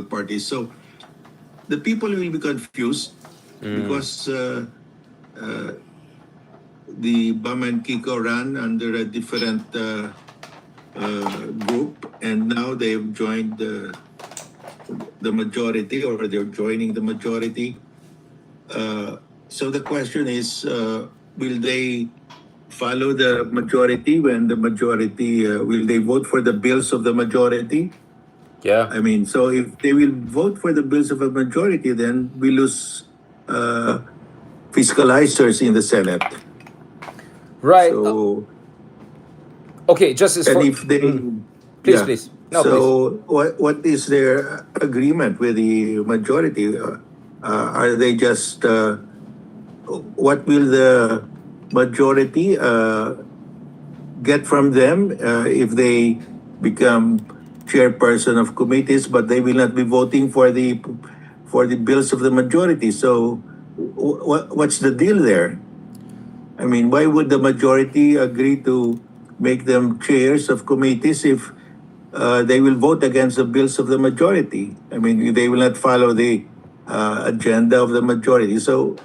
parties. So the people will be confused Mm. because uh, the Bam and Kiko ran under a different group, and now they've joined the majority, or they're joining the majority. So the question is, will they follow the majority when the majority, will they vote for the bills of the majority? Yeah. I mean, so if they will vote for the bills of a majority, then we lose uh, fiscalizers in the Senate. Right. So, Okay, Justice and for. if they, Please, yeah. please. No, please. So, what is their agreement with the majority? Are they just what will the majority get from them if they become chairperson of committees, but they will not be voting for the bills of the majority? So, what's the deal there? I mean, why would the majority agree to make them chairs of committees if they will vote against the bills of the majority? I mean, they will not follow the agenda of the majority. So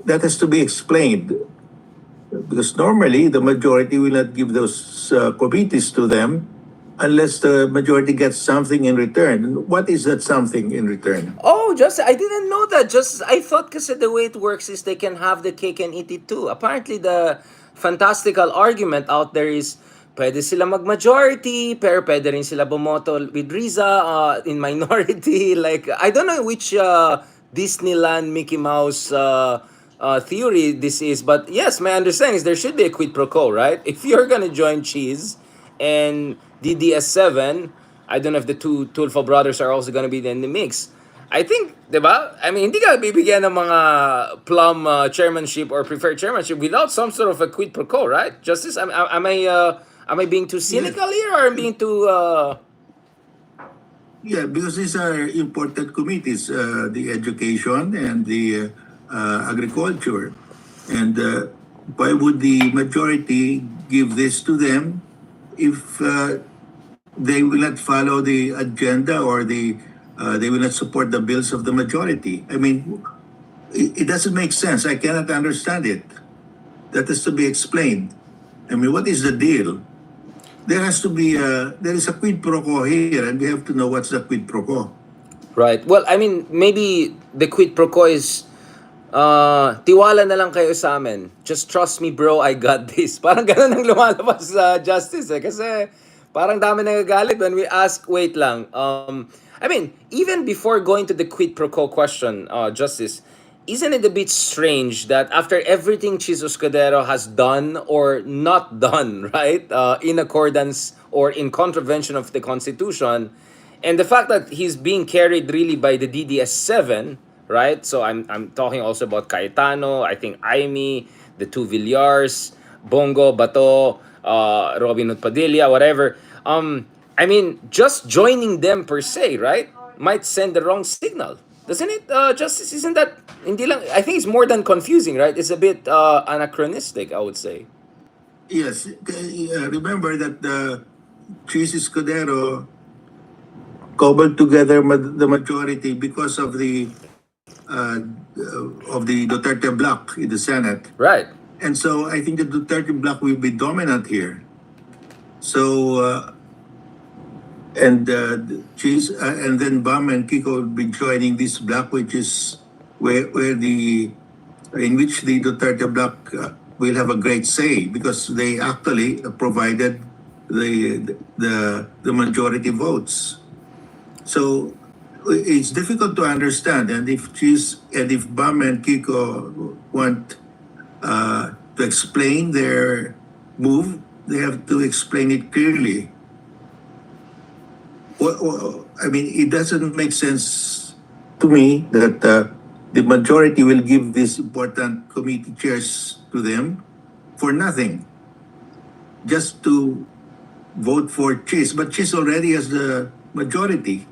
that has to be explained, because normally the majority will not give those committees to them unless the majority gets something in return. What is that something in return? Oh, just I didn't know that. Just I thought kasi the way it works is they can have the cake and eat it too. Apparently, the fantastical argument out there is pwede sila mag-majority, pero pwede rin sila bumoto with Riza in minority. Like, I don't know which Disneyland Mickey Mouse theory this is, but yes, my understanding is there should be a quid pro quo, right? If you're gonna join Cheese and DDS7, I don't know if the two Tulfo brothers are also gonna be in the mix. I think, di ba? I mean, hindi ka bibigyan ng mga plum chairmanship or preferred chairmanship without some sort of a quid pro quo, right? Justice, am I being too Yes. cynical here, or am I being too? Yeah, because these are important committees, the education and the agriculture. And why would the majority give this to them if they will not follow the agenda, or they will not support the bills of the majority? I mean, it doesn't make sense. I cannot understand it. That has to be explained. I mean, what is the deal? There is a quid pro quo here, and we have to know what's the quid pro quo. Right. Well, I mean, maybe the quid pro quo is tiwala na lang kayo sa amin. Just trust me, bro, I got this. Parang ganun ang lumalabas sa Justice eh. Kasi parang dami nagagalit when we ask, wait lang. I mean, even before going to the quid pro quo question, Justice, isn't it a bit strange that after everything Chis Escudero has done or not done, right, in accordance or in contravention of the Constitution, and the fact that he's being carried really by the DDS7, right? So I'm talking also about Cayetano, I think Aimee, the two Villars, Bongo, Bato, Robin Hood Padilla, whatever. I mean, just joining them per se, right, might send the wrong signal. Doesn't it, Justice? Isn't that, hindi lang, I think it's more than confusing, right? It's a bit anachronistic, I would say. Yes, remember that the Chis Escudero cobbled together the majority because of the Duterte bloc in the Senate. Right. And so I think the Duterte bloc will be dominant here. So, and then Bam and Kiko will be joining this bloc, which is in which the Duterte bloc will have a great say, because they actually provided the majority votes. So it's difficult to understand, and if Bam and Kiko want to explain their move, they have to explain it clearly. I mean, it doesn't make sense to me that the majority will give these important committee chairs to them for nothing, just to vote for Chis. But Chis already has the majority.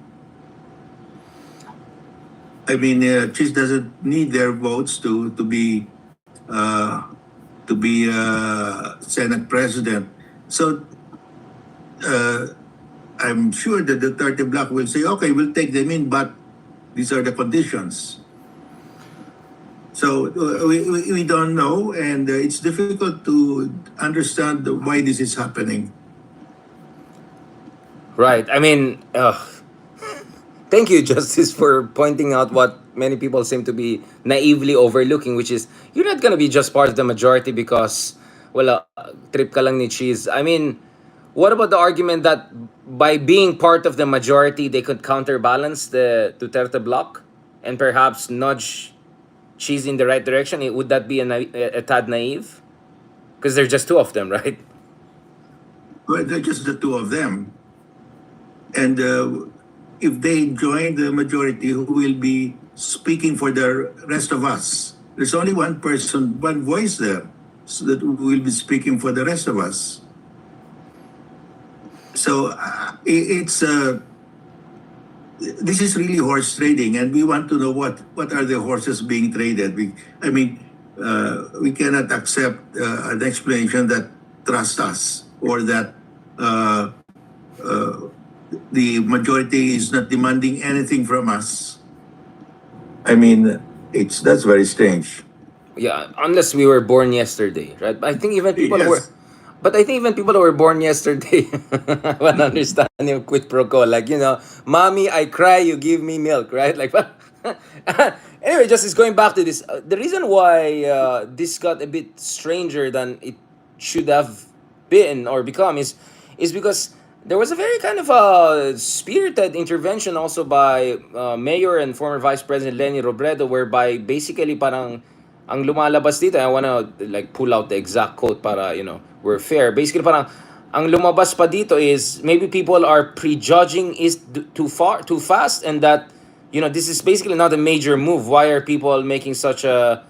I mean, Chis doesn't need their votes to be Senate president. So I'm sure that the 30 block will say, okay, we'll take them in, but these are the conditions. So we don't know, and it's difficult to understand why this is happening. Right. I mean, thank you, Justice, for pointing out what many people seem to be naively overlooking, which is you're not gonna be just part of the majority because, well, trip ka lang ni cheese. I mean, what about the argument that by being part of the majority, they could counterbalance the Duterte bloc and perhaps nudge cheese in the right direction? Would that be a tad naive? Because there's just two of them, right? Well, they're just the two of them. And if they join the majority, who will be speaking for the rest of us? There's only one person, one voice there, so that will be speaking for the rest of us. So it's this is really horse trading, and we want to know what are the horses being traded. We cannot accept an explanation that trust us or that the majority is not demanding anything from us. I mean, that's very strange. Yeah, unless we were born yesterday, right? I think even people who were, Yes. but I think even people who were born yesterday will understand yung quid pro quo. Like, mommy, I cry, you give me milk, right? Like, anyway, just is going back to this. The reason why this got a bit stranger than it should have been or become is because there was a very kind of spirited intervention also by Mayor and former Vice President Leni Robredo, whereby basically parang ang lumalabas dito, I wanna like pull out the exact quote para, we're fair. Basically parang ang lumabas pa dito is maybe people are prejudging is too fast, and that this is basically not a major move. Why are people making such a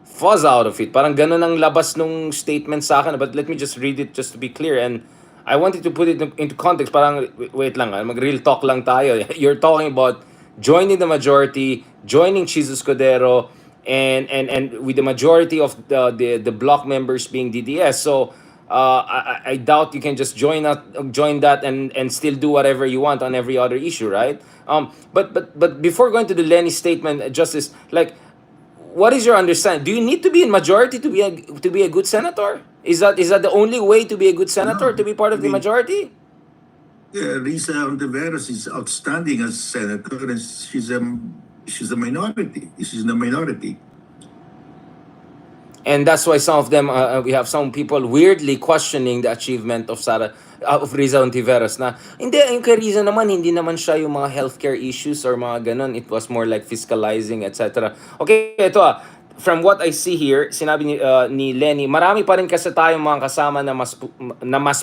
fuzz out of it? Parang ganun ang labas nung statement sa akin. But let me just read it just to be clear. And I wanted to put it into context. Parang, wait lang, mag-real talk lang tayo. You're talking about joining the majority, joining Chiz Escudero, and with the majority of the block members being DDS. So I doubt you can just join that and still do whatever you want on every other issue, right? But before going to the Lenny statement, Justice, like, what is your understanding? Do you need to be in majority to be a good senator? Is that the only way to be a good senator, No, to be part I of the mean, majority? Risa Ontiveros is outstanding as senator, and she's a minority. She's in the minority. And that's why some of them, we have some people weirdly questioning the achievement of Riza Ontiveros na, hindi, yung kay Riza naman, hindi naman siya yung mga healthcare issues or mga ganun. It was more like fiscalizing, etc. Okay, ito from what I see here, sinabi ni Leni, marami pa rin kasi tayong mga kasama na mas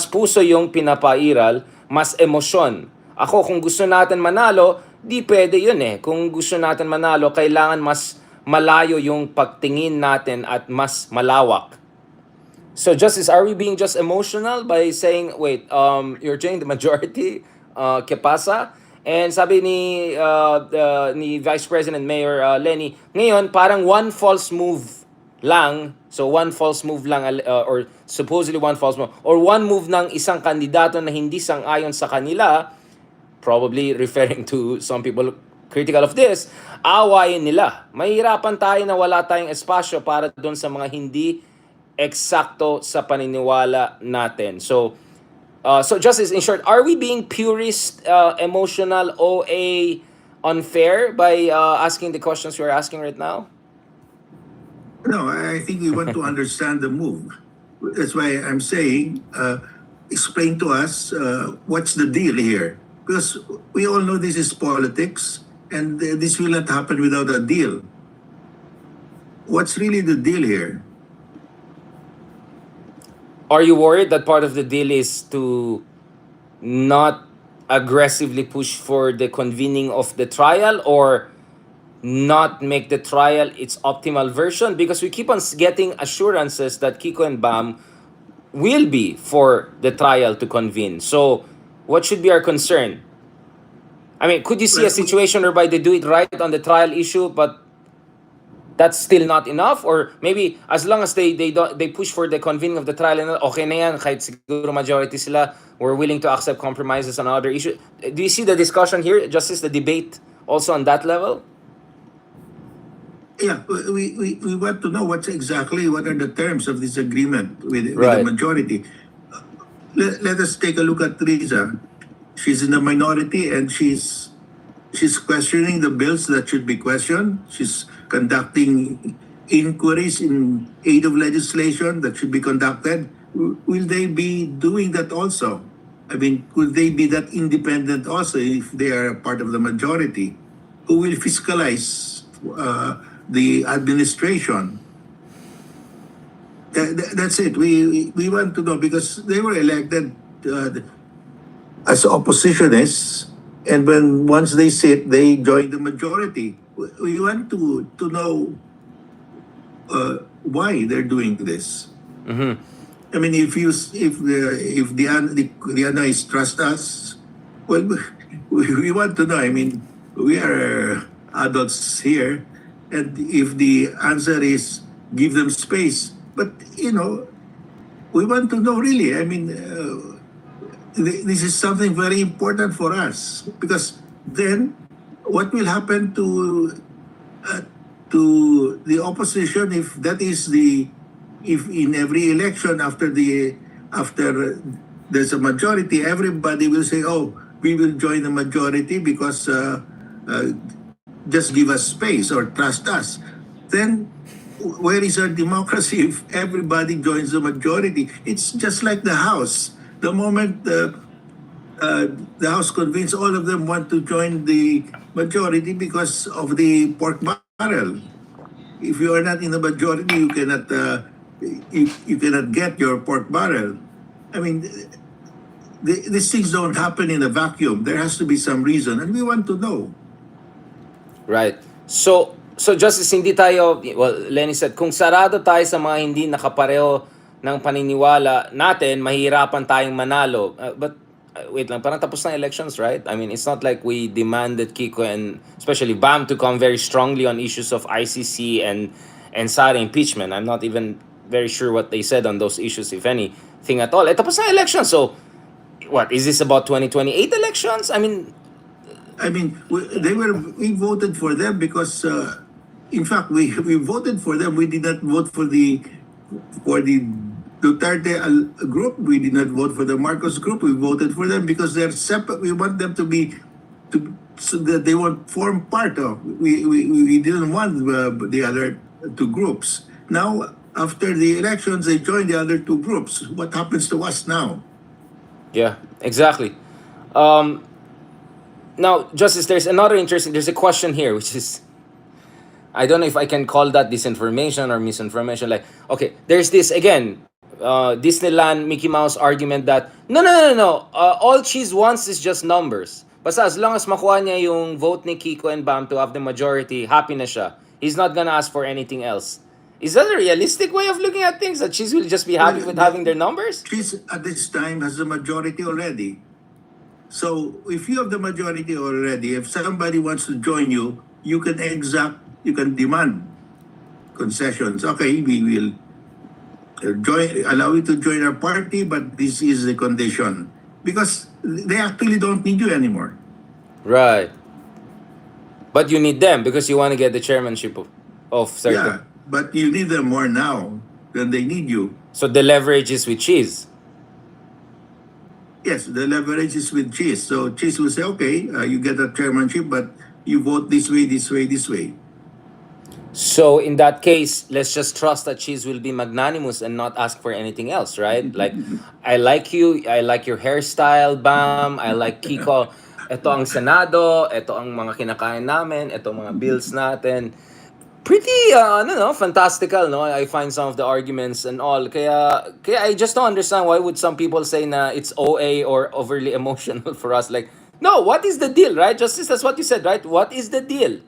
puso yung pinapairal, mas emosyon. Ako, kung gusto natin manalo, di pwede yun eh. Kung gusto natin manalo, kailangan mas malayo yung pagtingin natin at mas malawak. So, Justice, are we being just emotional by saying, wait, you're joining the majority? ¿Qué pasa? And sabi ni Vice President Mayor Leni, ngayon parang one false move lang, or supposedly one false move, or one move ng isang kandidato na hindi sang-ayon sa kanila, probably referring to some people critical of this, awayin nila. Mahirapan tayo na wala tayong espasyo para doon sa mga hindi eksakto sa paniniwala natin. So Justice, in short, are we being purist, emotional, OA, unfair by asking the questions we're asking right now? No, I think we want to understand the move. That's why I'm saying, explain to us what's the deal here. Because we all know this is politics, and this will not happen without a deal. What's really the deal here? Are you worried that part of the deal is to not aggressively push for the convening of the trial, or not make the trial its optimal version? Because we keep on getting assurances that Kiko-Bam will be for the trial to convene. So what should be our concern? I mean, could you see a situation whereby they do it right on the trial issue, but that's still not enough, or maybe as long as they push for the convening of the trial, and okay na yan, kahit siguro majority sila, we're willing to accept compromises on other issues. Do you see the discussion here, Justice, the debate also on that level? Yeah, we want to know what are the terms of this agreement with the Right. majority. Let us take a look at Teresa. She's in the minority and she's questioning the bills that should be questioned. She's conducting inquiries in aid of legislation that should be conducted. Will they be doing that also? I mean, could they be that independent also if they are part of the majority? Who will fiscalize the administration? That's it. We want to know because they were elected as oppositionists, and once they sit, they join the majority. We want to know why they're doing this. Mm-hmm. I mean, if the Anoys trust us, well, we want to know. I mean, we are adults here, and if the answer is give them space, but we want to know really. I mean, this is something very important for us because then what will happen to the opposition if in every election after there's a majority, everybody will say, oh, we will join the majority because just give us space or trust us. Then where is our democracy if everybody joins the majority? It's just like the House. The moment the House convenes, all of them want to join the majority because of the pork barrel. If you are not in the majority, you cannot get your pork barrel. I mean, these things don't happen in a vacuum. There has to be some reason, and we want to know. Right. So Justice, hindi tayo, well, Leni said, kung sarado tayo sa mga hindi nakapareho ng paniniwala natin, mahirapan tayong manalo. But wait lang, parang tapos na elections, right? I mean, it's not like we demanded Kiko and especially Bam to come very strongly on issues of ICC and Sara impeachment. I'm not even very sure what they said on those issues, if anything at all. Tapos na elections, so what, is this about 2028 elections? I mean, we voted for them because, in fact, we voted for them. We did not vote for the Duterte group. We did not vote for the Marcos group. We voted for them because they're separate. We want them so that they won't form part of. We didn't want the other two groups. Now, after the elections, they joined the other two groups. What happens to us now? yeah, exactly. Now, Justice, there's a question here, which is, I don't know if I can call that disinformation or misinformation. Like, okay, there's this, again, Disneyland Mickey Mouse argument that, no, all Cheese wants is just numbers. Basta as long as makuha niya yung vote ni Kiko and Bam to have the majority, happy na siya. He's not gonna ask for anything else. Is that a realistic way of looking at things? That Cheese will just be happy with having their numbers? Cheese at this time has a majority already. So if you have the majority already, if somebody wants to join you, you can demand concessions. Okay, we will allow you to join our party, but this is the condition. Because they actually don't need you anymore. Right. But you need them because you want to get the chairmanship of certain. Yeah, but you need them more now than they need you. So the leverage is with Cheese. Yes, the leverage is with Cheese. So Cheese will say, okay, you get a chairmanship, but you vote this way, this way, this way. So in that case, let's just trust that Cheese will be magnanimous and not ask for anything else, right? Like, I like you, I like your hairstyle, Bam, I like Kiko. Ito ang Senado, ito ang mga kinakain namin, ito ang mga bills natin. Pretty, fantastical, no? I find some of the arguments and all. Kaya I just don't understand why would some people say na it's OA or overly emotional for us. Like, no, what is the deal, right? Justice, that's what you said, right? What is the deal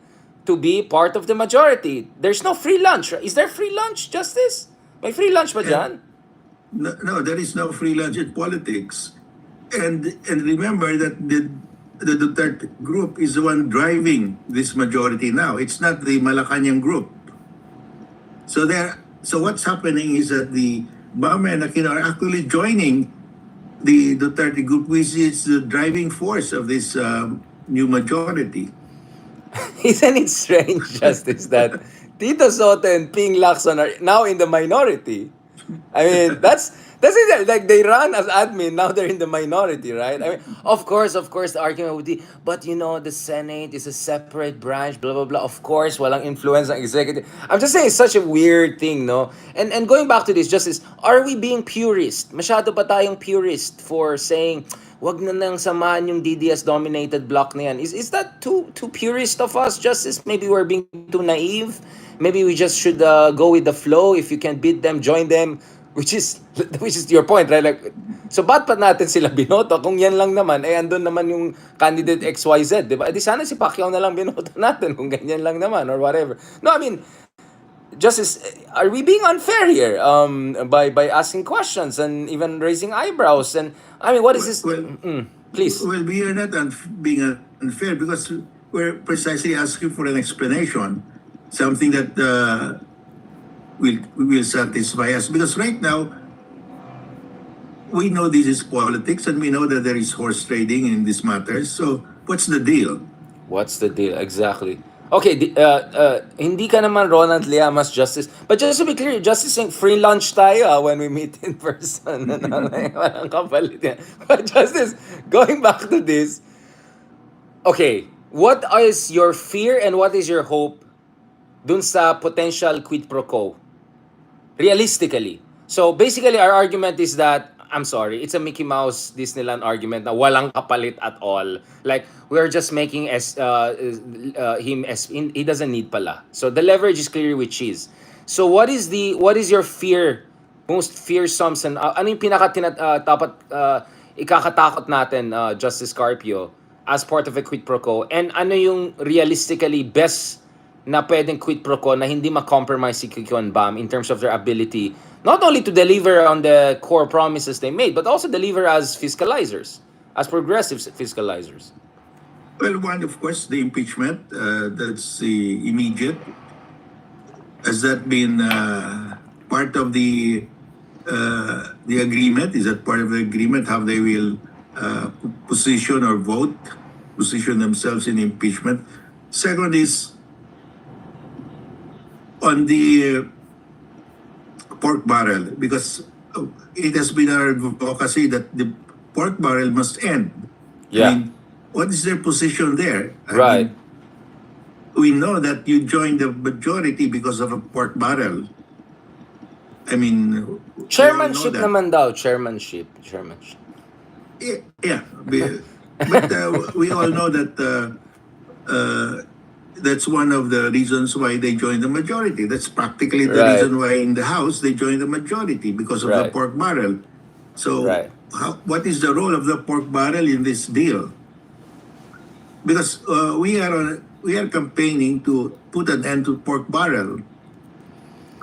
to be part of the majority? There's no free lunch. Is there free lunch, Justice? May free lunch ba dyan? No, there is no free lunch in politics. And remember that the Duterte group is the one driving this majority now. It's not the Malacanang group. So what's happening is that the Bam and Aquino are actually joining the Duterte group, which is the driving force of this new majority. Isn't it strange, Justice, that Tito Soto and Ping Lacson are now in the minority? I mean, that's it. Like they run as admin, now they're in the minority, right? I mean, of course, the argument would be, but you know, the Senate is a separate branch, blah blah blah. Of course, walang influence ng executive. I'm just saying, it's such a weird thing, no? And going back to this, Justice, are we being purist? Masyado pa tayong purist for saying, wag na nang samahan yung DDS dominated block na yan. Is that too purist of us, Justice? Maybe we're being too naive. Maybe we just should go with the flow. If you can beat them, join them. Which is your point, right? Like, so ba't pa natin sila binoto kung yan lang naman, andun naman yung candidate XYZ, di ba? Di sana si Pacquiao na lang binoto natin kung ganyan lang naman or whatever. No, I mean, Justice, are we being unfair here by asking questions and even raising eyebrows? And I mean, what is this? Please. Well, we are not being unfair because we're precisely asking for an explanation, something that will satisfy us. Because right now, we know this is politics and we know that there is horse trading in these matters. So, what's the deal? What's the deal? Exactly. Okay, hindi ka naman Ronald Llamas, Justice. But just to be clear, Justice, free lunch tayo when we meet in person. Walang kapalit yan. But Justice, going back to this, okay, what is your fear and what is your hope dun sa potential quid pro quo? Realistically. So basically, our argument is that, I'm sorry, it's a Mickey Mouse Disneyland argument na walang kapalit at all. Like, we're just making him as he doesn't need pala. So the leverage is clearly with cheese. So what is your fear, most fearsome, ano yung dapat ikakatakot natin, Justice Carpio, as part of a quid pro quo? And ano yung realistically best na pwedeng quid pro quo na hindi ma-compromise si Kiko-Bam in terms of their ability not only to deliver on the core promises they made, but also deliver as fiscalizers, as progressive fiscalizers? Well, one, of course, the impeachment. That's the immediate. Has that been part of the agreement? Is that part of the agreement how they will position or position themselves in impeachment? Second is on the pork barrel, because it has been our advocacy that the pork barrel must end. Yeah. I mean, what is their position there? Right. I mean, we know that you joined the majority because of a pork barrel. I mean, Chairmanship naman daw, chairmanship. Yeah. But we all know that that's one of the reasons why they joined the majority. That's practically the Right. reason why in the House they joined the majority, because of the Right. pork barrel. So Right. what is the role of the pork barrel in this deal? Because we are campaigning to put an end to pork barrel,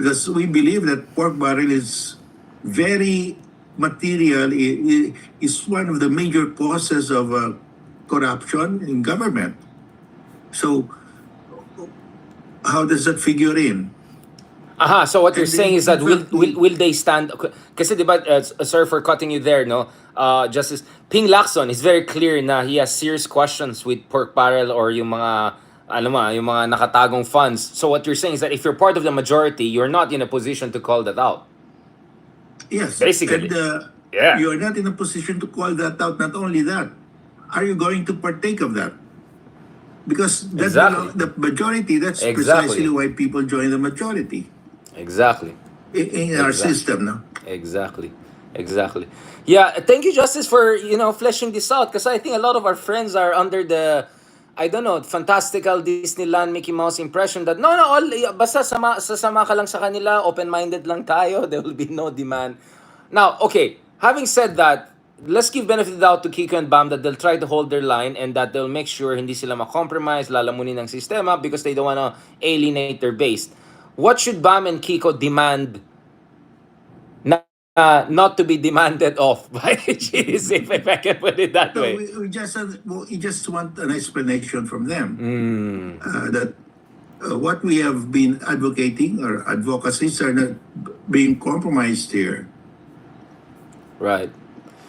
because we believe that pork barrel is very material, is one of the major causes of corruption in government. So how does that figure in? Aha, so what you're And saying is that then- will they stand? Kasi diba, sir, for cutting you there, no? Justice Ping Lacson is very clear na he has serious questions with pork barrel or yung mga yung mga nakatagong funds. So what you're saying is that if you're part of the majority, you're not in a position to call that out. Yes. Basically. And Yeah. you are not in a position to call that out. Not only that, are you going to partake of that? Because that Exactly. the majority, that's Exactly. precisely why people join the majority Exactly. in our Exactly. system. No? Exactly. Yeah, thank you, Justice, for fleshing this out, because I think a lot of our friends are under the, I don't know, fantastical Disneyland Mickey Mouse impression that basta sasama ka lang sa kanila, open-minded lang tayo, there will be no demand. Now, okay, having said that, let's give benefit of the doubt to Kiko-Bam that they'll try to hold their line and that they'll make sure hindi sila ma-compromise, lalamunin ng sistema because they don't wanna alienate their base. What should Bam and Kiko demand na not to be demanded of by GC, if I can put it that So way? we just want an explanation from them that what we have been advocating or advocacies are not being compromised here. Right.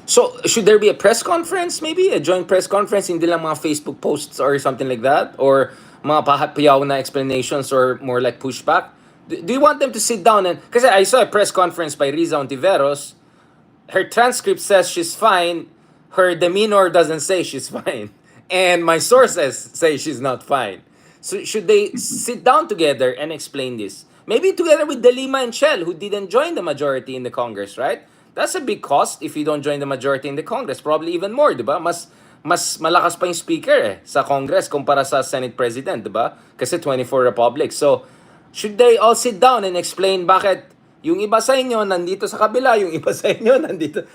So, should there be a press conference, maybe? A joint press conference, hindi lang mga Facebook posts or something like that? Or mga pahapiyaw na explanations or more like pushback? Do you want them to sit down and... Kasi I saw a press conference by Riza Ontiveros. Her transcript says she's fine. Her demeanor doesn't say she's fine. And my sources say she's not fine. So, should they sit down together and explain this? Maybe together with De Lima and Shell, who didn't join the majority in the Congress, right? That's a big cost if you don't join the majority in the Congress. Probably even more, di ba? Mas malakas pa yung speaker sa Congress kumpara sa Senate President, di ba? Kasi 24 Republic. So, should they all sit down and explain bakit yung iba sa inyo nandito sa kabila, yung iba sa inyo nandito.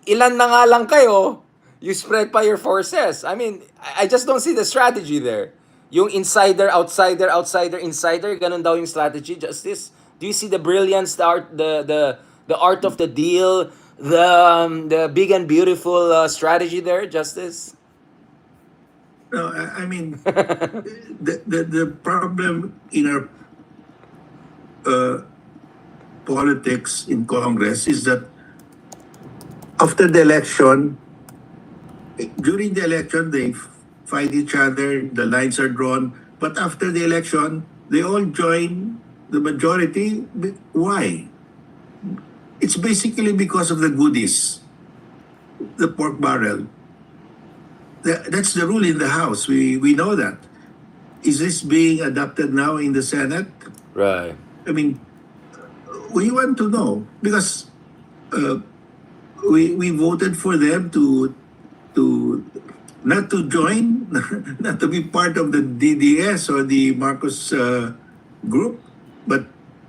Ilan na nga lang kayo, you spread pa your forces. I mean, I just don't see the strategy there. Yung insider, outsider, outsider, insider, ganun daw yung strategy, Justice. Do you see the brilliance, the art of the deal, the big and beautiful strategy there, Justice? No, I mean, the problem in our politics in Congress is that after the election, during the election, they fight each other, the lines are drawn, but after the election, they all join the majority. Why? It's basically because of the goodies, the pork barrel. That's the rule in the House. We know that. Is this being adopted now in the Senate? Right. I mean, we want to know because we voted for them to not to join, not to be part of the DDS or the Marcos group, but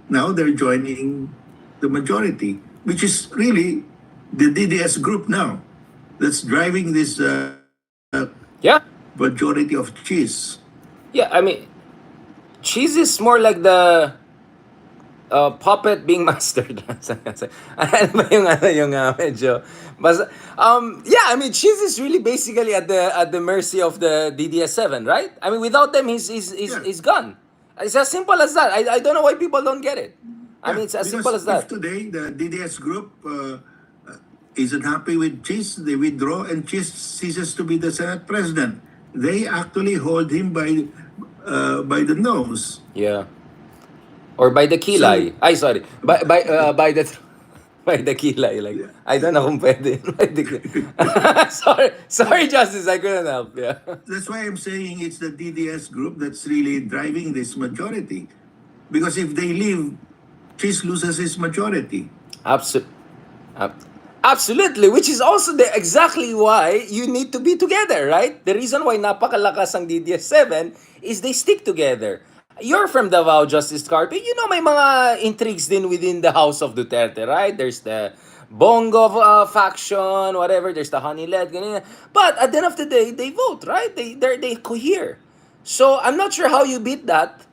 now they're joining the majority, which is really the DDS group now that's driving this Yeah. majority of cheese. Yeah, I mean, cheese is more like the puppet being mastered. Ano ba yung medyo yeah, I mean, cheese is really basically at the mercy of the DDS7, right? I mean, without them he's gone. It's as simple as that. I don't know why people don't get it. I mean, it's as simple as If that. today the DDS group isn't happy with Cheese, they withdraw and Cheese ceases to be the Senate President. They actually hold him by the nose. Yeah. Or by the kilay. Ay, sorry. By the by the kilay. Like, Yeah. I don't know kung pwede. By the sorry, Justice. I couldn't help. Yeah. That's why I'm saying it's the DDS group that's really driving this majority. Because if they leave, Cheese loses his majority. Absolutely, which is also exactly why you need to be together, right? The reason why napakalakas ang DDS7 is they stick together. You're from Davao, Justice Carpio. You know may mga intrigues din within the House of Duterte, right? There's the Bongo faction, whatever. There's the Honey-led, ganyan. But at the end of the day, they vote, right? They cohere. So I'm not sure how you beat that.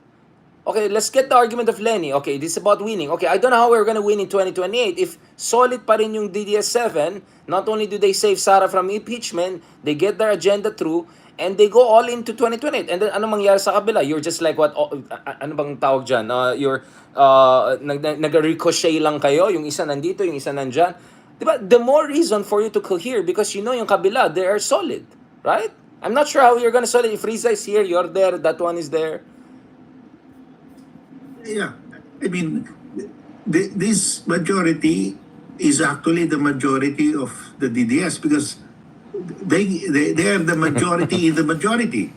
Okay, let's get the argument of Leni. Okay, this is about winning. Okay, I don't know how we're gonna win in 2028 if solid pa rin yung DDS7. Not only do they save Sara from impeachment, they get their agenda through, and they go all into 2028. And then, ano mangyari sa kabila? You're just like what, ano bang tawag dyan? You're, nag-ricochet lang kayo. Yung isa nandito, yung isa nandyan. Diba? The more reason for you to cohere because you know yung kabila, they are solid. Right? I'm not sure how you're gonna solid. If Riza is here, you're there, that one is there. Yeah, I mean, this majority is actually the majority of the DDS because they have the majority in the majority.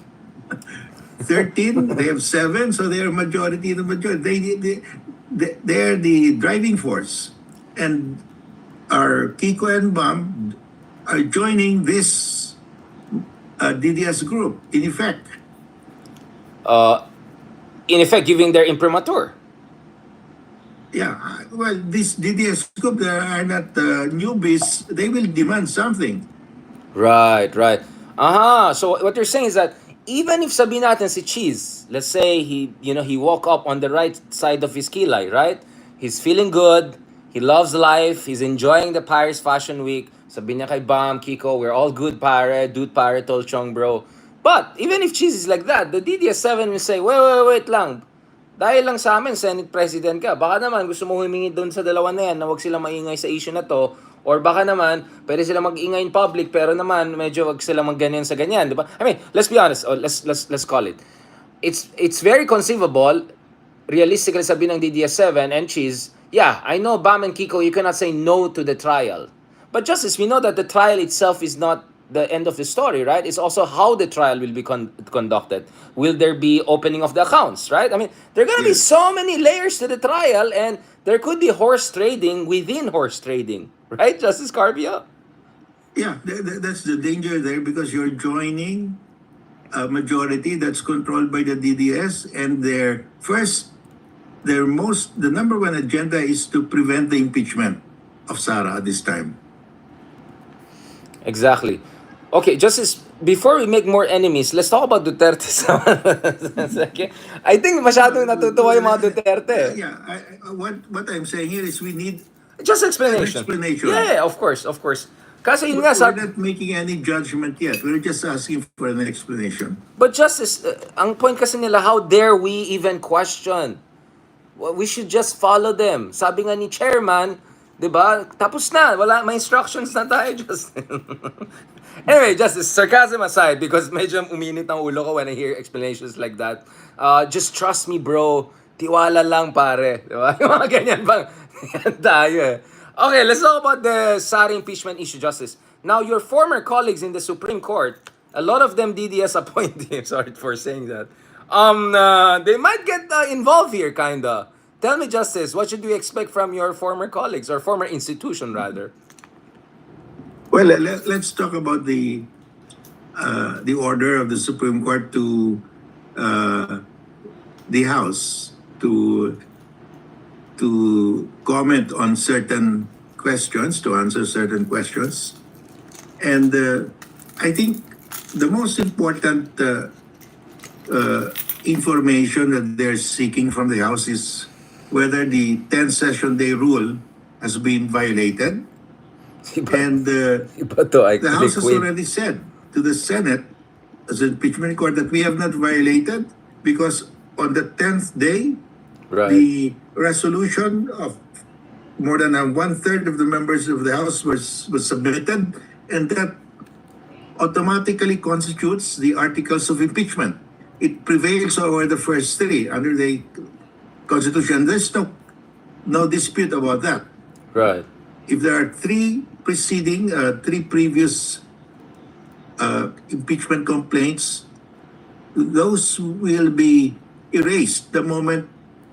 13, they have 7, so they are majority in the majority. They are the driving force, and our Kiko and Bam are joining this DDS group in effect. In effect, giving their imprimatur. Yeah, well, this DDS group, they are not newbies. They will demand something. Right. So what you're saying is that even if sabihin natin si Cheese, let's say he woke up on the right side of his kilay, right? He's feeling good. He loves life. He's enjoying the Paris Fashion Week. Sabihin niya kay Bam, Kiko, we're all good pare, dude pare, tol chong bro. But even if cheese is like that, the DDS7 will say, wait lang. Dahil lang sa amin, Senate President ka. Baka naman gusto mo humingi doon sa dalawa na yan na wag sila maingay sa issue na to. Or baka naman, pwede sila mag-ingay in public pero naman medyo wag sila magganyan sa ganyan, di ba? I mean, let's be honest. Oh, let's call it. It's very conceivable, realistically sabihin ng DDS7 and cheese, yeah, I know Bam and Kiko, you cannot say no to the trial. But Justice, we know that the trial itself is not the end of the story, right? It's also how the trial will be conducted. Will there be opening of the accounts, right? I mean, there are going to be Yes. so many layers to the trial, and there could be horse trading within horse trading, right, Justice Carpio? Yeah, that's the danger there because you're joining a majority that's controlled by the DDS, and the number one agenda is to prevent the impeachment of Sara at this time. Exactly. Okay, Justice, before we make more enemies, let's talk about Duterte. Okay? I think masyadong natutuwa yung mga Duterte. Yeah, what I'm saying here is we need Just an explanation. explanation. Yeah, of course, of course. Kasi yun nga, We're not making any judgment yet. We're just asking for an explanation. but Justice, ang point kasi nila, how dare we even question? Well, we should just follow them. Sabi nga ni Chairman, di ba? Tapos na, wala, may instructions na tayo, Justin. Anyway, Justice, sarcasm aside, because medyo uminit ang ulo ko when I hear explanations like that. Just trust me, bro. Tiwala lang, pare. Di ba? Yung mga ganyan bang yan tayo eh. Okay, let's talk about the Sara impeachment issue, Justice. Now, your former colleagues in the Supreme Court, a lot of them DDS appointees, sorry for saying that, they might get involved here, kinda. Tell me, Justice, what should we expect from your former colleagues, or former institution, rather? Well, let's talk about the order of the Supreme Court to the House to comment on certain questions, to answer certain questions, and I think the most important information that they're seeking from the House is whether the 10 session day rule has been violated. And Iba to, I the House has liquid. already said to the Senate, as an impeachment court, that we have not violated because on the 10th day, Right. the resolution of more than one-third of the members of the House was submitted, and that automatically constitutes the articles of impeachment. It prevails over the first three under the Constitution. There's no dispute about that. Right. If there are three previous impeachment complaints, those will be erased the moment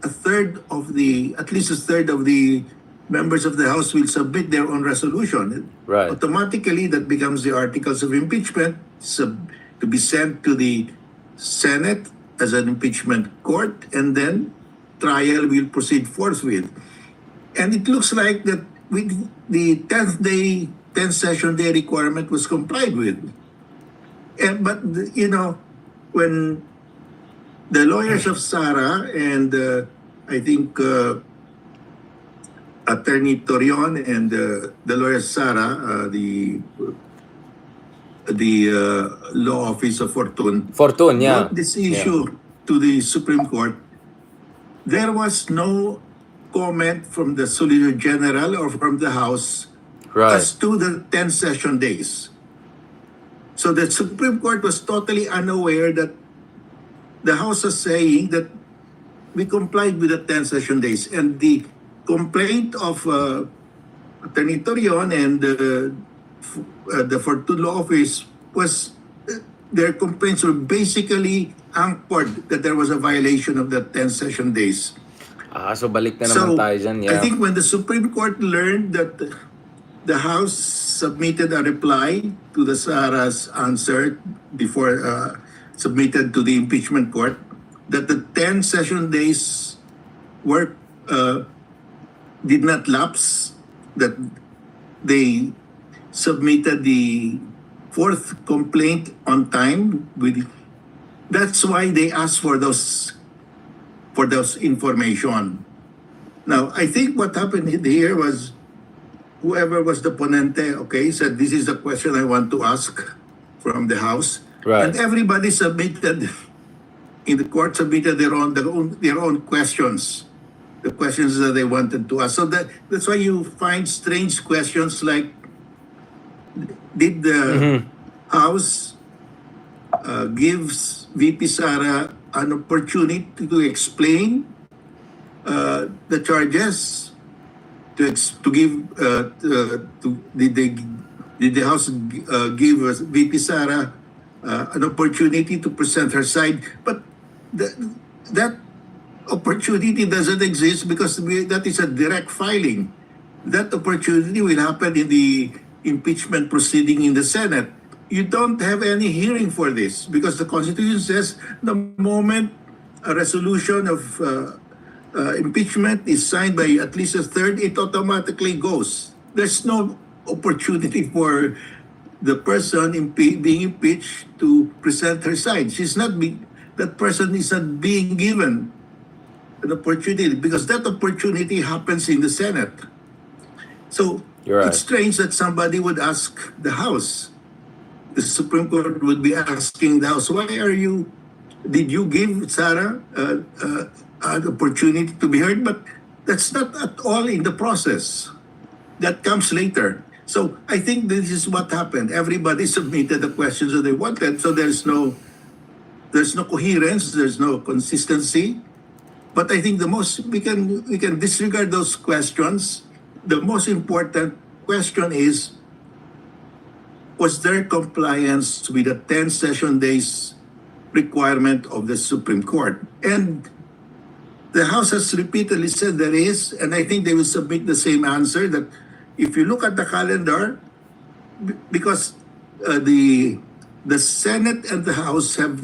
at least a third of the members of the House will submit their own resolution. Right. Automatically, that becomes the articles of impeachment to be sent to the Senate as an impeachment court, and then trial will proceed forthwith. And it looks like that with the 10th session day requirement was complied with. But when the lawyers of Sara and I think Attorney Torion and the lawyer Sara, the law office of Fortune, Fortune, yeah. brought this issue to the Supreme Court, there was no comment from the Solicitor General or from the House Right. as to the 10 session days. So the Supreme Court was totally unaware that the House was saying that we complied with the 10 session days. And the complaint of Attorney Torion and the Fortune Law Office was, their complaints were basically anchored that there was a violation of the 10 session days. So balik na naman tayo dyan, yeah. I think when the Supreme Court learned that the House submitted a reply to the Sara's answer before submitted to the impeachment court, that the 10 session days work did not lapse, that they submitted the fourth complaint on time. That's why they asked for those information. Now, I think what happened here was whoever was the ponente, okay, said this is the question I want to ask from the House. Right. And everybody submitted in the court submitted their own questions, the questions that they wanted to ask. So that's why you find strange questions like, did the Mm-hmm. House gives VP Sara an opportunity to explain the charges, to give did the House give VP Sara an opportunity to present her side? But that opportunity doesn't exist because that is a direct filing. That opportunity will happen in the impeachment proceeding in the Senate. You don't have any hearing for this because the Constitution says the moment a resolution of impeachment is signed by at least a third, it automatically goes. There's no opportunity for the person being impeached to present her side. That person is not being given an opportunity because that opportunity happens in the Senate. So You're it's right. strange that somebody would ask the House. The Supreme Court would be asking the House, did you give Sarah an opportunity to be heard? But that's not at all in the process. That comes later. So I think this is what happened. Everybody submitted the questions that they wanted. So there's no coherence, there's no consistency. But I think we can disregard those questions. The most important question is, was there compliance with the 10 session days requirement of the Supreme Court? And the House has repeatedly said there is, and I think they will submit the same answer, that if you look at the calendar, because the Senate and the House have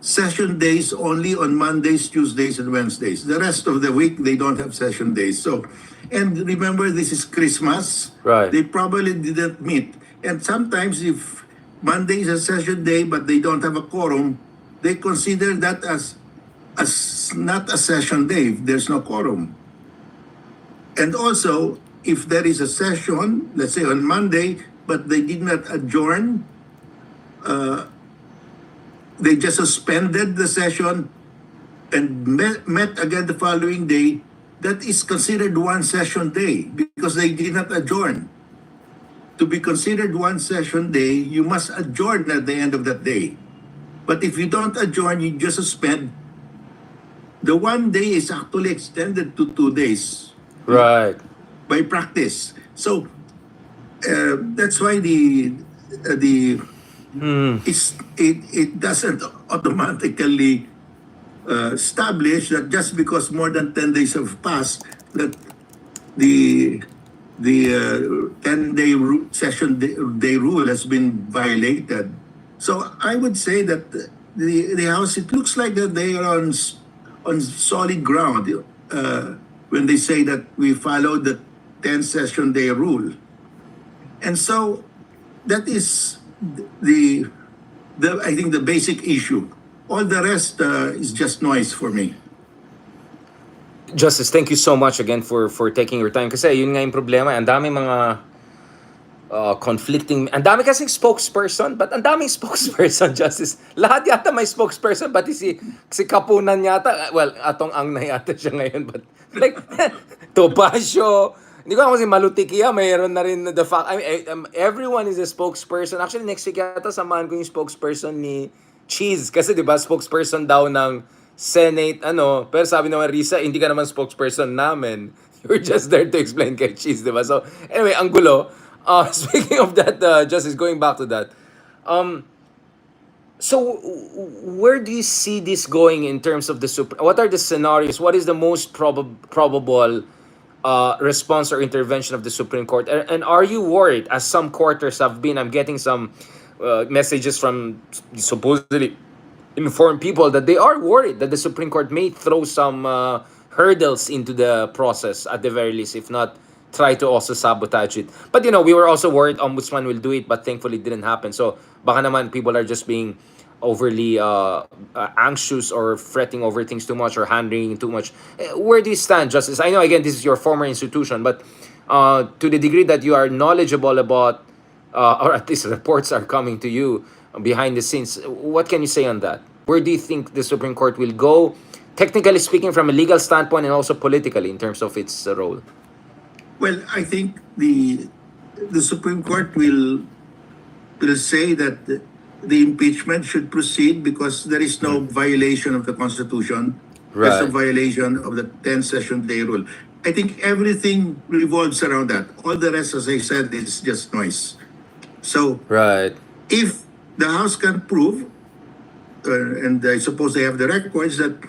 session days only on Mondays, Tuesdays, and Wednesdays. The rest of the week, they don't have session days. So, and remember, this is Christmas. Right. They probably didn't meet. And sometimes if Monday is a session day, but they don't have a quorum, they consider that as not a session day if there's no quorum. And also, if there is a session, let's say on Monday, but they did not adjourn, they just suspended the session and met again the following day, that is considered one session day because they did not adjourn. To be considered one session day, you must adjourn at the end of that day. But if you don't adjourn, you just suspend. The one day is actually extended to 2 days. Right. By practice. So that's why it doesn't automatically establish that just because more than 10 days have passed, that the 10-day session day rule has been violated. So I would say that the House, it looks like that they are on solid ground when they say that we follow the 10 session day rule. And so that is I think the basic issue. All the rest is just noise for me. Justice, thank you so much again for taking your time. Kasi yun nga yung problema. Ang dami mga conflicting. Ang dami kasing spokesperson, but ang daming spokesperson, Justice. Lahat yata may spokesperson, pati si Kapunan yata. Well, atong ang na yata siya ngayon. But like, Topacio, hindi ko alam kung si Malutikia, mayroon na rin the fact. I mean, everyone is a spokesperson. Actually, next week yata samahan ko yung spokesperson ni Cheese. Kasi di ba spokesperson daw ng Senate, pero sabi naman, Risa, hindi ka naman spokesperson namin. You're just there to explain kay Cheese, di ba? So, anyway, ang gulo. Speaking of that, Justice, going back to that. So, where do you see this going in terms of what are the scenarios? What is the most probable response or intervention of the Supreme Court? And are you worried, as some quarters have been? I'm getting some messages from supposedly informed people that they are worried that the Supreme Court may throw some hurdles into the process at the very least, if not try to also sabotage it. But we were also worried Ombudsman will do it, but thankfully it didn't happen. So baka naman people are just being overly anxious or fretting over things too much or handling too much. Where do you stand, Justice? I know, again, this is your former institution, but to the degree that you are knowledgeable about, or at least reports are coming to you, behind the scenes. What can you say on that? Where do you think the Supreme Court will go, technically speaking, from a legal standpoint, and also politically in terms of its role? Well, I think the Supreme Court will say that the impeachment should proceed because there is no violation of the Constitution. There's a Right. violation of the 10 session day rule. I think everything revolves around that. All the rest, as I said, is just noise. So Right. if the House can prove, and I suppose they have the records, that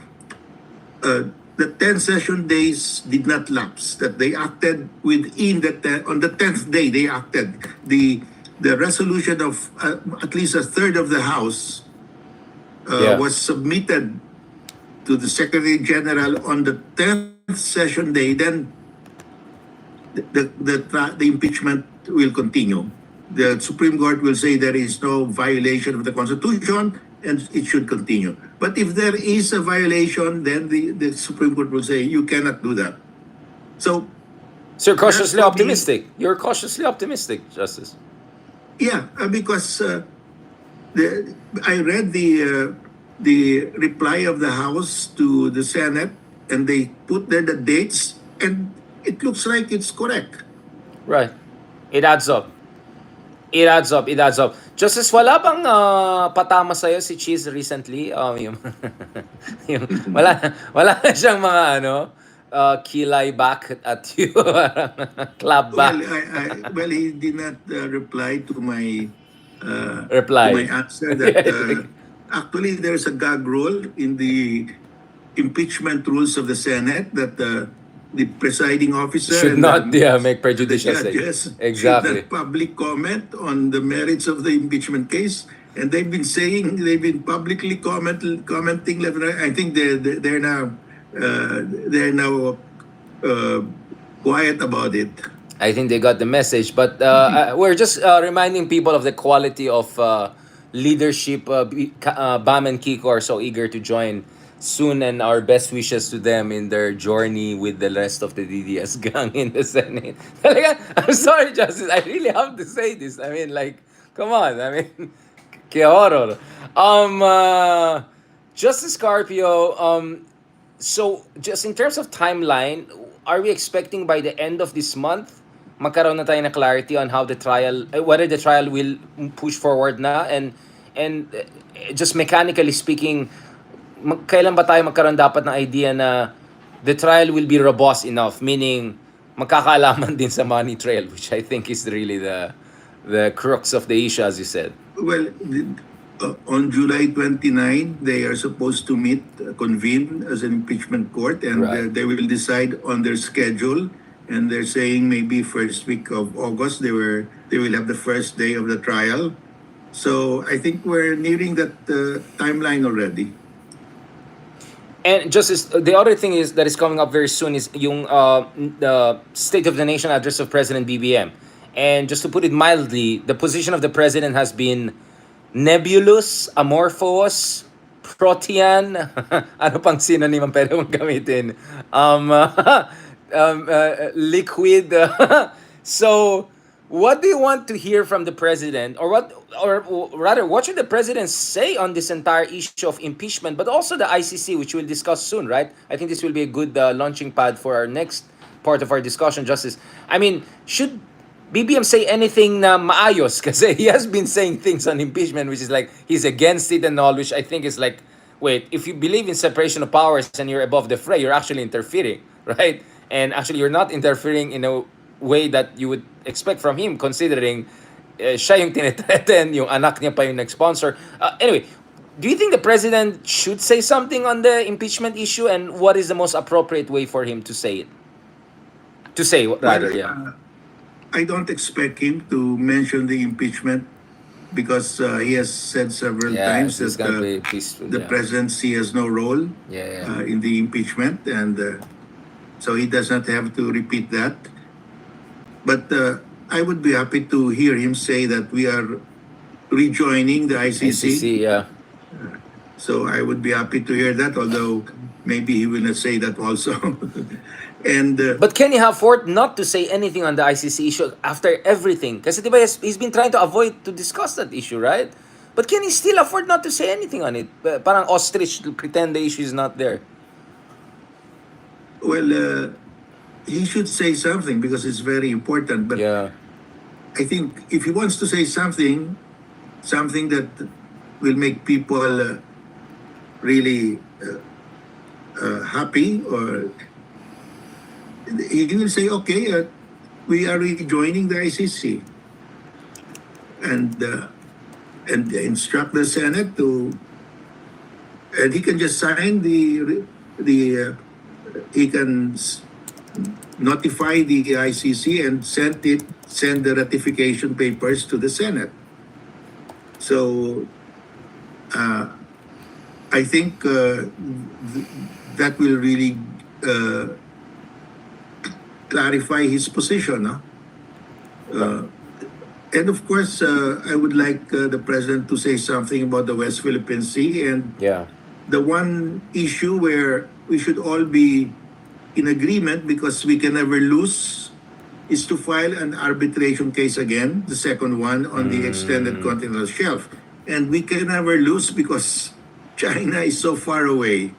the 10 session days did not lapse, that they acted within on the 10th day they acted. The resolution of at least a third of the House Yeah. was submitted to the Secretary General on the 10th session day, then the impeachment will continue. The Supreme Court will say there is no violation of the Constitution and it should continue. But if there is a violation, then the Supreme Court will say you cannot do that. So, So you're cautiously That's probably- optimistic. You're cautiously optimistic, Justice. yeah, because I read the reply of the House to the Senate, and they put there the dates, and it looks like it's correct. Right. It adds up. It adds up. It adds up. Justice, wala bang patama sa'yo si Cheese recently? Yung, wala na siyang mga kilay back at you. Clap back. Well, he did not reply to my Reply. to my answer that actually there's a gag rule in the impeachment rules of the Senate that the presiding officer Should and not make the prejudicial judges statements. Exactly. should not public comment on the merits of the impeachment case. And they've been publicly commenting left and right. I think they're now quiet about it. I think they got the message, but we're just reminding people of the quality of leadership. Bam and Kiko are so eager to join soon, and our best wishes to them in their journey with the rest of the DDS gang in the Senate. Talaga, I'm sorry, Justice. I really have to say this. I mean, like, come on. I mean, que horror. Justice Carpio, so just in terms of timeline, are we expecting by the end of this month magkaroon na tayo na clarity on how the trial, whether the trial will push forward na, and just mechanically speaking, kailan ba tayo magkaroon dapat ng idea na the trial will be robust enough, meaning magkakaalaman din sa money trail, which I think is really the crux of the issue, as you said. Well, on July 29, they are supposed to convene as an impeachment court, and Right. they will decide on their schedule. And they're saying maybe first week of August they will have the first day of the trial. So I think we're nearing that timeline already. And Justice, the other thing is that is coming up very soon is yung the State of the Nation address of President BBM. And just to put it mildly, the position of the president has been nebulous, amorphous, protean, ano pang synonym ang pwede mong gamitin? Liquid. So, what do you want to hear from the president, or rather, what should the president say on this entire issue of impeachment, but also the ICC, which we'll discuss soon, right? I think this will be a good launching pad for our next part of our discussion, Justice. I mean, should BBM say anything na maayos? Kasi he has been saying things on impeachment, which is like he's against it and all, which I think is like, wait, if you believe in separation of powers and you're above the fray, you're actually interfering, right? And actually, you're not interfering in a way that you would expect from him, considering siya yung tineteten, yung anak niya pa yung nag-sponsor. Anyway, do you think the president should say something on the impeachment issue, and what is the most appropriate way for him to say it? To say, rather, yeah. I don't expect him to mention the impeachment because he has said several times it's that gonna be peaceful, the yeah. presidency has no role Yeah. in the impeachment, and so he does not have to repeat that. But I would be happy to hear him say that we are rejoining the ICC. ICC, yeah. So I would be happy to hear that, although maybe he will not say that also. And But can he have forth not to say anything on the ICC issue after everything? Kasi diba he's been trying to avoid to discuss that issue, right? But can he still afford not to say anything on it? Parang ostrich to pretend the issue is not there. Well, he should say something because it's very important. But Yeah. I think if he wants to say something, something that will make people really happy, or he will say, okay, we are rejoining the ICC, and instruct the Senate to, and he can just sign the he can notify the ICC and send the ratification papers to the Senate. So I think that will really clarify his position. No? And of course, I would like the president to say something about the West Philippine Sea, and Yeah. the one issue where we should all be in agreement, because we can never lose, is to file an arbitration case again, the second one on the extended continental shelf. And we can never lose because China is so far away.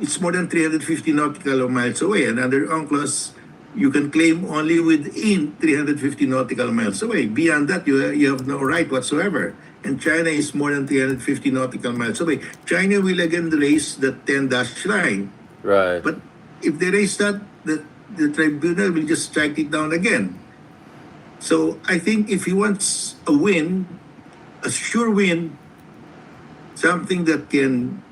It's more than 350 nautical miles away. And under UNCLOS, you can claim only within 350 nautical miles away. Beyond that, you have no right whatsoever. And China is more than 350 nautical miles away. China will again raise the 10-dash line. Right. But if they raise that, the tribunal will just strike it down again. So I think if he wants a win, a sure win, something that can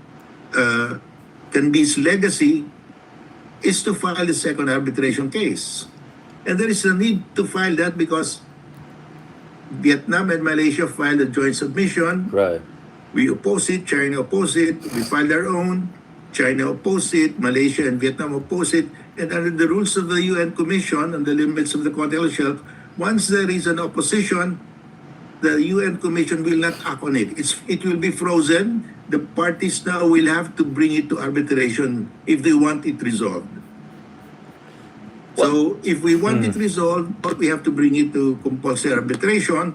be his legacy, is to file the second arbitration case. And there is a need to file that because Vietnam and Malaysia filed a joint submission. Right. We oppose it, China oppose it, we filed our own, China oppose it, Malaysia and Vietnam oppose it, and under the rules of the UN Commission on the limits of the continental shelf, once there is an opposition, the UN Commission will not act on it. It will be frozen. The parties now will have to bring it to arbitration if they want it resolved. So if we want it resolved, we have to bring it to compulsory arbitration,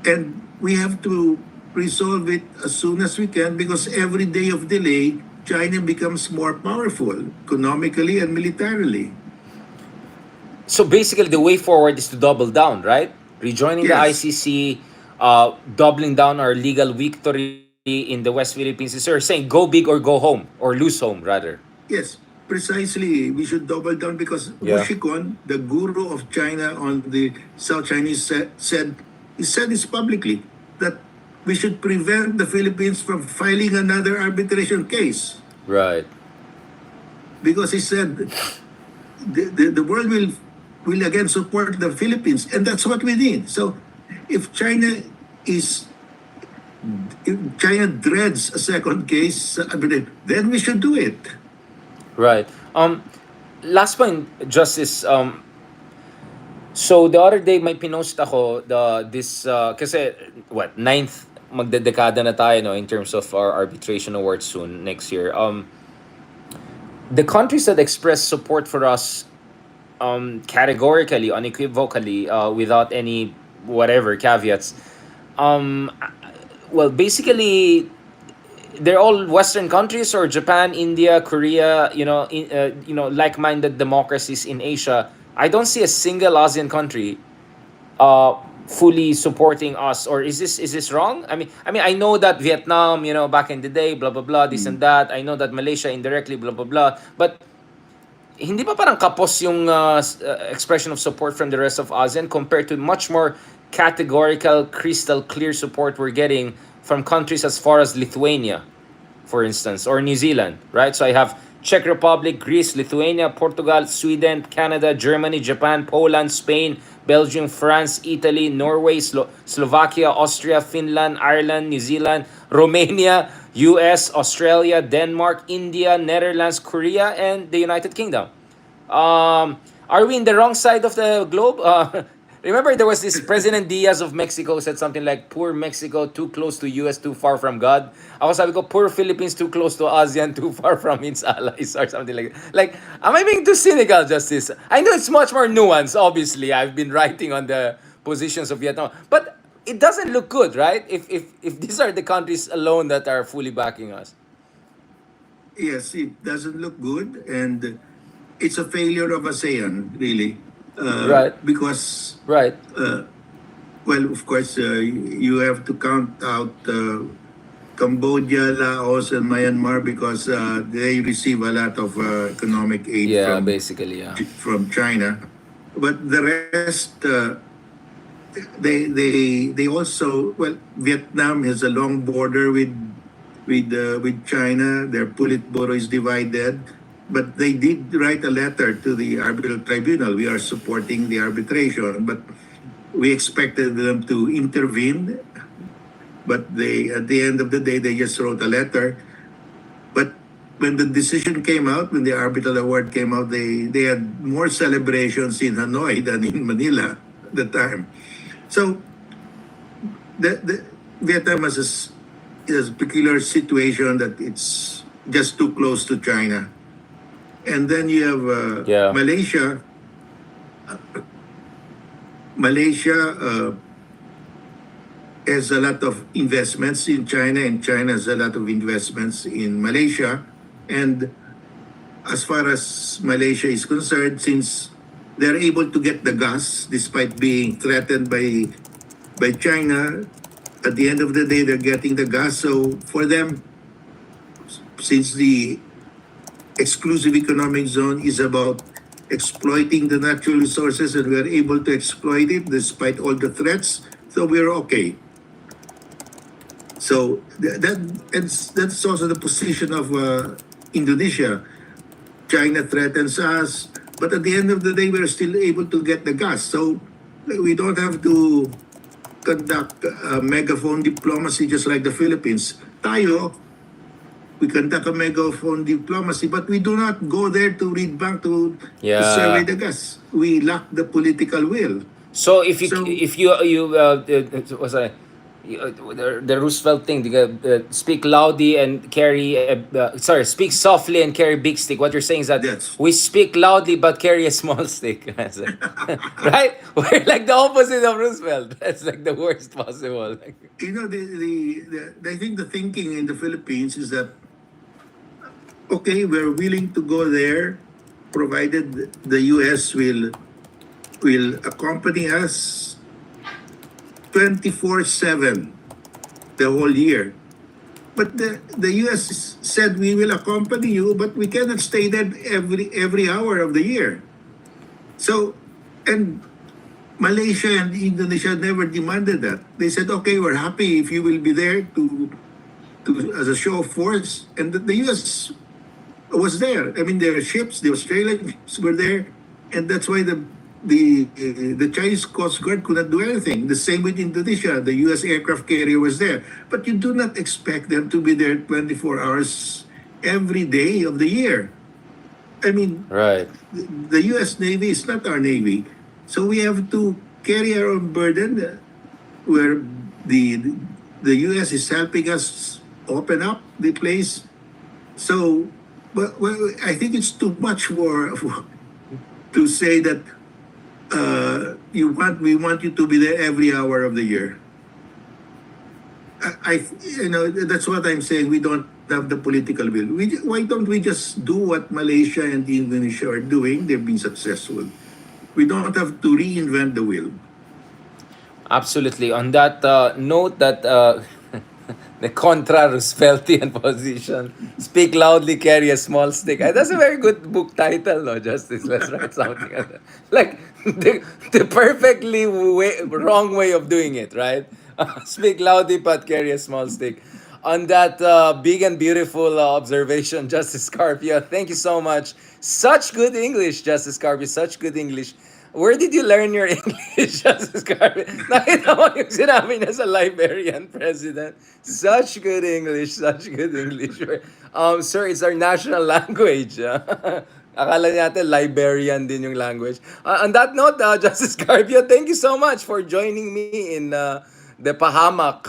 and we have to resolve it as soon as we can, because every day of delay, China becomes more powerful economically and militarily. So basically, the way forward is to double down, right? Rejoining the Yes. ICC, doubling down our legal victory in the West Philippines. Is saying go big or go home, or lose home, rather. Yes, precisely. We should double down because Yeah. Wushikon, the guru of China on the South Chinese, said this publicly, that we should prevent the Philippines from filing another arbitration case, Right. because he said the world will again support the Philippines, and that's what we need. So if China dreads a second case, then we should do it. Right. Last point, Justice. So the other day may pinost ako kasi what, ninth magdedekada na tayo, no, in terms of our arbitration award soon next year. The countries that express support for us categorically, unequivocally, without any whatever caveats, well, basically they're all Western countries, or Japan, India, Korea, like-minded democracies in Asia. I don't see a single ASEAN country fully supporting us. Or is this wrong? I know that Vietnam, back in the day, blah blah blah, this and that. I know that Malaysia indirectly, blah blah blah. But hindi pa parang kapos yung expression of support from the rest of ASEAN compared to much more categorical, crystal clear support we're getting from countries as far as Lithuania, for instance, or New Zealand, right? So I have Czech Republic, Greece, Lithuania, Portugal, Sweden, Canada, Germany, Japan, Poland, Spain, Belgium, France, Italy, Norway, Slovakia, Austria, Finland, Ireland, New Zealand, Romania, US, Australia, Denmark, India, Netherlands, Korea, and the United Kingdom. Are we in the wrong side of the globe? Remember, there was this President Diaz of Mexico said something like, "Poor Mexico, too close to US, too far from God." Ako sabi ko, "Poor Philippines, too close to ASEAN, too far from its allies," or something like that. Like, am I being too cynical, Justice? I know it's much more nuanced, obviously. I've been writing on the positions of Vietnam. But it doesn't look good, right? If these are the countries alone that are fully backing us. Yes, it doesn't look good, and it's a failure of ASEAN, really, Right. because, Right. well, of course, you have to count out Cambodia, Laos, and Myanmar because they receive a lot of economic aid Yeah, basically, yeah. from China. But the rest, they also, well, Vietnam has a long border with China. Their Politburo is divided, but they did write a letter to the arbitral tribunal. We are supporting the arbitration, but we expected them to intervene. But they, at the end of the day, they just wrote a letter. But when the decision came out, when the arbitral award came out, they had more celebrations in Hanoi than in Manila at the time. So the Vietnam has a peculiar situation that it's just too close to China. And then you have Yeah. Malaysia. Malaysia has a lot of investments in China, and China has a lot of investments in Malaysia. And as far as Malaysia is concerned, since they're able to get the gas despite being threatened by China, at the end of the day, they're getting the gas. So for them, since the exclusive economic zone is about exploiting the natural resources, and we're able to exploit it despite all the threats, so we're okay. So that's also the position of Indonesia. China threatens us, but at the end of the day, we're still able to get the gas. So we don't have to conduct megaphone diplomacy just like the Philippines. Tayo, we conduct a megaphone diplomacy, but we do not go there to read bank to survey Yeah. the gas. We lack the political will. So So if you what's that? The Roosevelt thing, speak loudly and carry sorry, speak softly and carry big stick. What you're saying is that that's we speak loudly but carry a small stick. Right? We're like the opposite of Roosevelt. That's like the worst possible. I think the thinking in the Philippines is that okay, we're willing to go there, provided the U.S. will accompany us 24/7 the whole year. But the U.S. said we will accompany you, but we cannot stay there every hour of the year. So, and Malaysia and Indonesia never demanded that. They said, okay, we're happy if you will be there to as a show of force, and the U.S. was there. I mean, their ships, the Australian ships were there, and that's why the Chinese Coast Guard could not do anything. The same with Indonesia. The U.S. aircraft carrier was there, but you do not expect them to be there 24 hours every day of the year. I mean, Right. the U.S. Navy is not our Navy, so we have to carry our own burden. Where the U.S. is helping us open up the place. So, but well, I think it's too much for to say that we want you to be there every hour of the year. That's what I'm saying. We don't have the political will. Why don't we just do what Malaysia and Indonesia are doing? They've been successful. We don't have to reinvent the wheel. Absolutely. On that note, that the contra Rooseveltian position, speak loudly, carry a small stick. That's a very good book title, no, Justice? Let's write something like that. Like the perfectly wrong way of doing it, right? Speak loudly, but carry a small stick. On that big and beautiful observation, Justice Carpio, thank you so much. Such good English, Justice Carpio, such good English. Where did you learn your English, Justice Carpio? Nakita mo yung sinabi niya sa Liberian president. Such good English, such good English. Sir, it's our national language. Akala natin Liberian din yung language. On that note, Justice Carpio, thank you so much for joining me in the pahamak,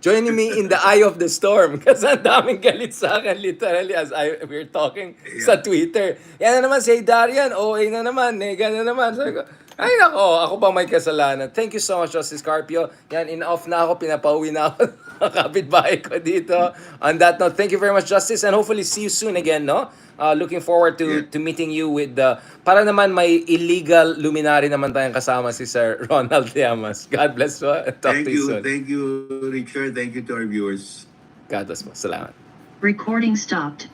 joining me in the eye of the storm. Kasi ang daming galit sa akin, literally, as we're talking sa Yeah. Twitter. Yan na naman, si Darian, OA na naman, nega na naman. Sabi ko, Ay nako, ako pa may kasalanan. Thank you so much, Justice Carpio. Yan, in-off na ako, pinapauwi na ako ng kapitbahay ko dito. On that note, thank you very much, Justice, and hopefully see you soon again, no? Looking forward Yeah. to meeting you with the... Para naman may illegal luminary naman tayong kasama si Sir Ronald Llamas. God bless po. Talk to you soon. Thank you, Richard. Thank you to our viewers. God bless po. Salamat. Recording stopped.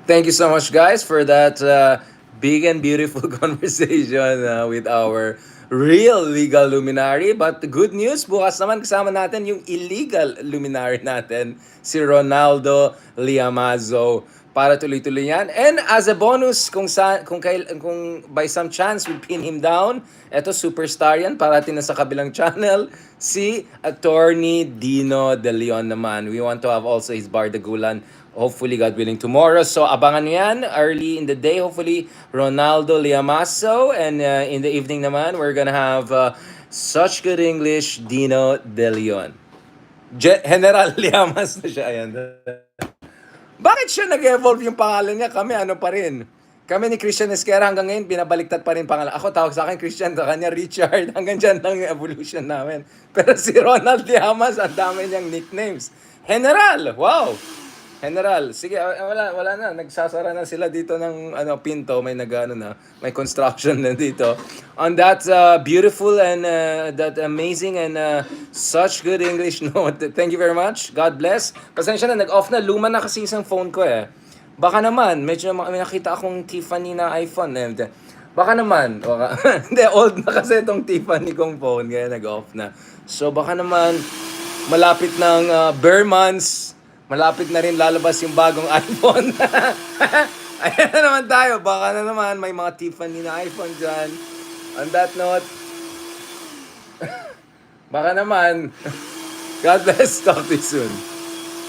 Thank you so much, guys, for that big and beautiful conversation with our real legal luminary. But the good news, bukas naman kasama natin yung illegal luminary natin, si Ronaldo Llamazo, para tuloy-tuloy yan. And as a bonus, kung by some chance we pin him down, eto superstar yan, parating na sa kabilang channel, si Attorney Dino De Leon naman. We want to have also his bardagulan, hopefully, God willing, tomorrow. So, abangan nyo yan early in the day. Hopefully, Ronaldo Llamazo. And in the evening naman, we're gonna have such good English, Dino De Leon. General Llamas na siya. Ayan. Bakit siya nag-evolve yung pangalan niya? Kami ano pa rin. Kami ni Christian Esquera hanggang ngayon, binabaliktad pa rin pangalan. Ako tawag sa akin Christian, sa kanya Richard. Hanggang dyan lang yung evolution namin. Pero si Ronald Llamas, ang dami niyang nicknames. General! Wow! General, sige, wala na. Nagsasara na sila dito ng pinto. May may construction na dito. On that beautiful and that amazing and such good English note. Thank you very much. God bless. Pasensya na, nag-off na. Luma na kasi isang phone ko eh. Baka naman, medyo may nakita akong Tiffany na iPhone. Baka naman. Hindi, old na kasi itong Tiffany kong phone. Kaya nag-off na. So baka naman, malapit ng bare months, malapit na rin lalabas yung bagong iPhone. Ayan na naman tayo. Baka na naman may mga Tiffany na iPhone dyan. On that note, baka naman. God bless. Talk to you soon.